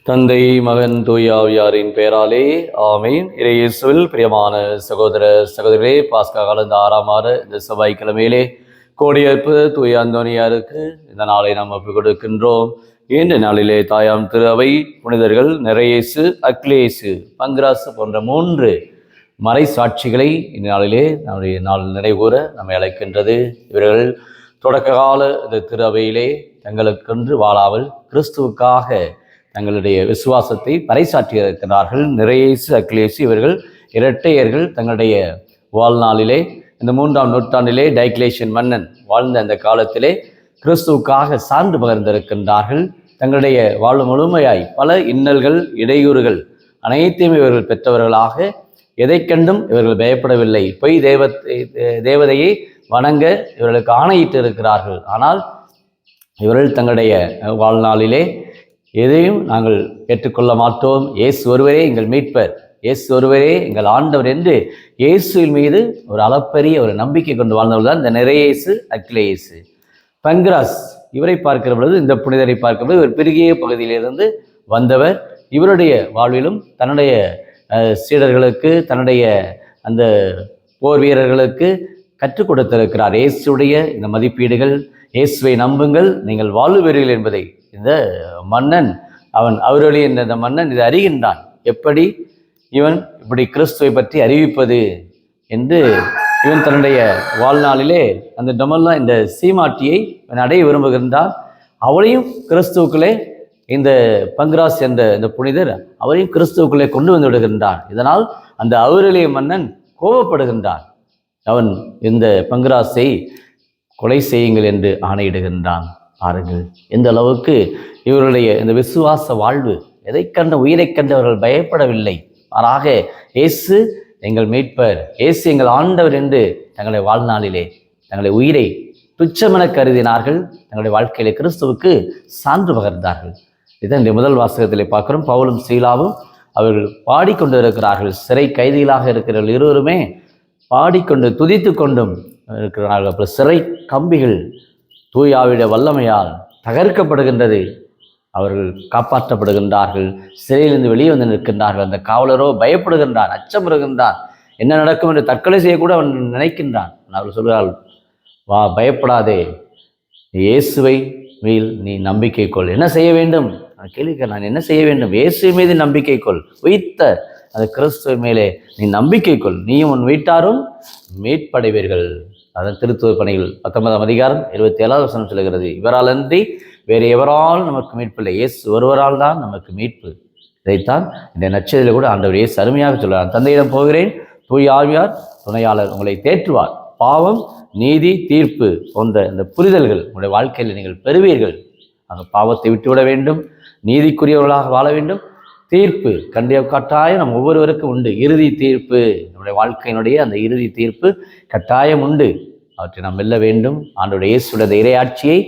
தந்தை, மகன், தூய ஆவியாரின் பெயராலே ஆமீன். இயேசுவில் பிரியமான சகோதர சகோதரிகளே, பாஸ்கா காலம் 6 இந்த செவ்வாய்க்கிழமையிலே கோடியேற்பு தூய அந்தோனியாருக்கு இந்த நாளை நாம் ஒப்புக் கொடுக்கின்றோம். இந்த நாளிலே தாயாம் திரு அவை புனிதர்கள் நிறையேசு, அக்லேசு, பங்கிராசு போன்ற 3 மறை சாட்சிகளை இந்த நாளிலே நம்முடைய நாள் நினைவுகூர நம்மை அழைக்கின்றது. இவர்கள் தொடக்க கால இந்த திரு அவையிலே தங்களுக்கென்று வாழாமல் கிறிஸ்துவுக்காக தங்களுடைய விசுவாசத்தை பறைசாற்றியிருக்கிறார்கள். நிறையேசு, அக்லேசு இவர்கள் இரட்டையர்கள். தங்களுடைய வாழ்நாளிலே இந்த 3ஆம் நூற்றாண்டிலே டைக்லேஷன் மன்னன் வாழ்ந்த அந்த காலத்திலே கிறிஸ்துவுக்காக சான்று பகிர்ந்திருக்கின்றார்கள். தங்களுடைய வாழ்வு முழுமையாய் பல இன்னல்கள், இடையூறுகள் அனைத்தையும் இவர்கள் பெற்றவர்களாக, எதை கண்டும் இவர்கள் பயப்படவில்லை. பொய் தேவதையை வணங்க இவர்களுக்கு ஆணையிட்டு இருக்கிறார்கள். ஆனால் இவர்கள் தங்களுடைய வாழ்நாளிலே எதையும் நாங்கள் ஏற்றுக்கொள்ள மாட்டோம், இயேசு ஒருவரே எங்கள் மீட்பர், இயேசு ஒருவரே எங்கள் ஆண்டவர் என்று இயேசுவின் மீது ஒரு அளப்பரிய ஒரு நம்பிக்கை கொண்டு வாழ்ந்தவர்கள் தான் இந்த நிறையேசு, அக்லேசு. பங்கிராஸ் இவரை பார்க்கிற பொழுது, இந்த புனிதரை பார்க்கிற பொழுது இவர் பெருகிய பகுதியிலிருந்து வந்தவர். இவருடைய வாழ்விலும் தன்னுடைய சீடர்களுக்கு, தன்னுடைய அந்த போர் வீரர்களுக்கு கற்றுக் கொடுத்திருக்கிறார். இயேசுடைய இந்த மதிப்பீடுகள், இயேசுவை நம்புங்கள் நீங்கள் வாழ்வுவீர்கள் என்பதை இந்த மன்னன் அவருடைய இந்த மன்னன் இதை அறிகின்றான். எப்படி இவன் இப்படி கிறிஸ்துவை பற்றி அறிவிப்பது என்று இவன் தன்னுடைய வாழ்நாளிலே அந்த டொமல்லா இந்த சீமாட்டியை இவன் அடைய விரும்புகின்றான். அவளையும் கிறிஸ்துவுக்குள்ளே இந்த பங்கிராஸ் என்ற இந்த புனிதர் அவரையும் கிறிஸ்துவுக்குள்ளே கொண்டு வந்து விடுகின்றான். இதனால் அந்த அவருடைய மன்னன் கோபப்படுகின்றான். அவன் இந்த பங்கிராஸை கொலை செய்யுங்கள் என்று ஆணையிடுகின்றான். பாருங்கள் எந்த அளவுக்கு இவருடைய இந்த விசுவாச வாழ்வு. எதை கண்ட உயிரை கண்டவர்கள் பயப்படவில்லை, மாறாக இயேசு எங்கள் மீட்பர், இயேசு எங்கள் ஆண்டவர் என்று தங்களுடைய வாழ்நாளிலே தங்களுடைய உயிரை துச்சமென கருதினார்கள். தங்களுடைய வாழ்க்கையிலே கிறிஸ்துவுக்கு சான்று பகர்ந்தார்கள். இதை இந்த முதல் வாசகத்திலே பார்க்கிறோம். பவுலும் சீலாவும் அவர்கள் பாடிக்கொண்டு இருக்கிறார்கள். சிறை கைதிகளாக இருக்கிறவர்கள் இருவருமே பாடிக்கொண்டு துதித்து கொண்டும் இருக்கிறார்கள். அப்புறம் சிறை கம்பிகள் தூயாவிட வல்லமையால் தகர்க்கப்படுகின்றது. அவர்கள் காப்பாற்றப்படுகின்றார்கள். சிறையிலிருந்து வெளியே வந்து நிற்கின்றார்கள். அந்த காவலரோ பயப்படுகின்றான், அச்சப்படுகின்றான். என்ன நடக்கும் என்று தற்கொலை செய்யக்கூட அவன் நினைக்கின்றான். அவர்கள் சொல்கிறார்கள், வா, பயப்படாதே, இயேசுவை மீது நீ நம்பிக்கை கொள். என்ன செய்ய வேண்டும்? கேள்விக்க, நான் என்ன செய்ய வேண்டும்? இயேசு மீது நம்பிக்கை கொள். உயிர்த்த அந்த கிறிஸ்துவ மேலே நீ நம்பிக்கை கொள், நீயும் உன் வீட்டாரும் மீட்படைவீர்கள். அதன் திருத்துவ பணிகள் 19ஆம் அதிகாரம் 27வது வசனம் சொல்கிறது, இவரால் அன்றி வேறு எவரால் நமக்கு மீட்பில்லை, இயேசு ஒருவரால் தான் நமக்கு மீட்பு. இதைத்தான் இந்த நற்செய்தியில் கூட ஆண்டவர் இயேசு அருமையாக சொல்கிறார். தந்தையிடம் போகிறேன், தூய ஆவியார் துணையாளர் உங்களை தேற்றுவார். பாவம், நீதி, தீர்ப்பு போன்ற இந்த புரிதல்கள் உங்களுடைய வாழ்க்கையில் நீங்கள் பெறுவீர்கள். அந்த பாவத்தை விட்டுவிட வேண்டும், நீதிக்குரியவர்களாக வாழ வேண்டும். தீர்ப்பு கட்டாயம் நம் ஒவ்வொருவருக்கும் உண்டு. இறுதி தீர்ப்பு, நம்முடைய வாழ்க்கையினுடைய அந்த இறுதி தீர்ப்பு கட்டாயம் உண்டு. அவற்றை நாம் வெல்ல வேண்டும். ஆண்டவருடைய இயேசுடைய இறையாட்சியை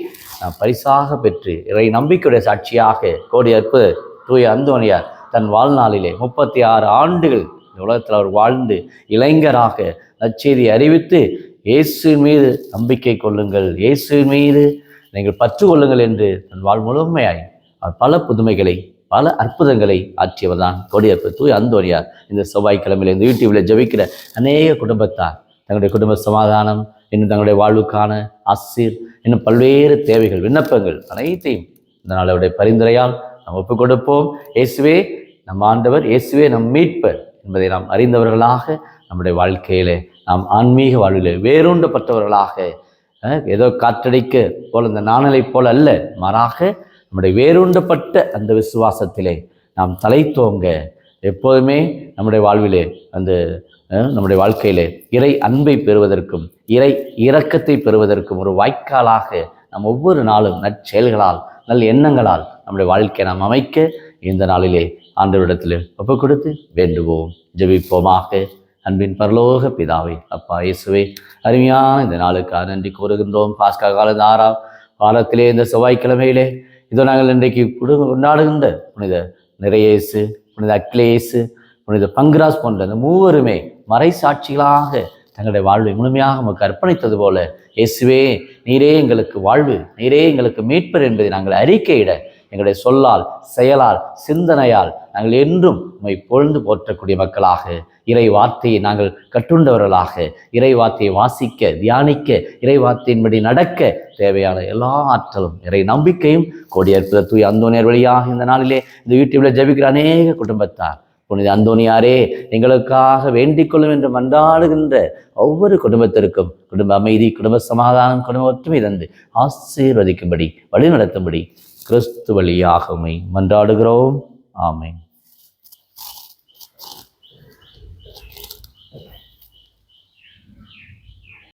நாம் பரிசாக பெற்று இறை நம்பிக்கையுடைய சாட்சியாக கோடியேற்பு தூய அந்தோனியார் தன் வாழ்நாளிலே 36 ஆண்டுகள் இந்த உலகத்தில் அவர் வாழ்ந்து இளைஞராக நற்செய்தியை அறிவித்து, இயேசுவின் மீது நம்பிக்கை கொள்ளுங்கள், இயேசுவின் மீது நீங்கள் பற்று கொள்ளுங்கள் என்று தன் வாழ் முழுமையாய் அவர் பல புதுமைகளை, பல அற்புதங்களை ஆற்றியவர் தான் கோடியேற்பு தூய அந்தோனியார். இந்த செவ்வாய்க்கிழமையில் இந்த யூடியூபில் ஜெபிக்கிற அநேக குடும்பத்தார் தங்களுடைய குடும்ப சமாதானம், இன்னும் தங்களுடைய வாழ்வுக்கான ஆசீர், இன்னும் பல்வேறு தேவைகள், விண்ணப்பங்கள் அனைத்தையும் இந்த நாளுடைய பரிந்துரையால் நாம் ஒப்புக் கொடுப்போம். இயேசுவே நம் ஆண்டவர், இயேசுவே நம் மீட்பர் என்பதை நாம் அறிந்தவர்களாக நம்முடைய வாழ்க்கையிலே நாம் ஆன்மீக வாழ்விலே வேரூண்டப்பட்டவர்களாக, ஏதோ காற்றடிக்க போல இந்த நாணலை போல அல்ல, மாறாக நம்முடைய வேரூண்டப்பட்ட அந்த விசுவாசத்திலே நாம் தலை தோங்க எப்போதுமே நம்முடைய வாழ்விலே நம்முடைய வாழ்க்கையிலே இறை அன்பை பெறுவதற்கும் இறை இரக்கத்தை பெறுவதற்கும் ஒரு வாய்க்காலாக நாம் ஒவ்வொரு நாளும் நற்செயல்களால், நல் எண்ணங்களால் நம்முடைய வாழ்க்கையை நாம் அமைக்க இந்த நாளிலே ஆண்டவரிடத்தில் ஒப்புக் கொடுத்து வேண்டுவோம். ஜெபிப்போமாக. அன்பின் பரலோக பிதாவே, அப்பா இயேசுவே, அருமையான இந்த நாளுக்காக நன்றி கூறுகின்றோம். பாஸ்கா காலம் 6ஆம் வாரத்திலே இந்த செவ்வாய்க்கிழமையிலே இதோ நாங்கள் இன்றைக்கு கொண்டாடுகின்ற புனித நிறையேசு, புனித அக்லேசு, புனித பங்கிராஸ் போன்ற இந்த மூவருமே மறை சாட்சிகளாக தங்களுடைய வாழ்வை முழுமையாக நமக்கு அர்ப்பணித்தது போல, இயேசுவே நீரே எங்களுக்கு வாழ்வு, நீரே எங்களுக்கு மீட்பர் என்பதை நாங்கள் அறிக்கையிட எங்களுடைய சொல்லால், செயலால், சிந்தனையால் நாங்கள் என்றும் உம்மை பொழுது போற்றக்கூடிய மக்களாக, இறை வார்த்தையை நாங்கள் கற்றுண்டவர்களாக, இறை வார்த்தையை வாசிக்க, தியானிக்க, இறை வார்த்தையின்படி நடக்க தேவையான எல்லா ஆற்றலும், இறை நம்பிக்கையும் கோடியற்புத தூய அந்தோனியார் வழியாக இந்த நாளிலே இந்த யூடியூப்ல ஜெபிக்கிற அநேக குடும்பத்தார், புனித அந்தோனியாரே எங்களுக்காக வேண்டிக் கொள்ளும் என்று மன்றாடுகின்ற ஒவ்வொரு குடும்பத்திற்கும் குடும்ப அமைதி, குடும்ப சமாதானம், குடும்ப ஒற்றுமை தந்து ஆசீர்வதிக்கும்படி, வழி நடத்தும்படி கிறிஸ்து வழியாக உம்மை மன்றாடுகிறோம். ஆமென்.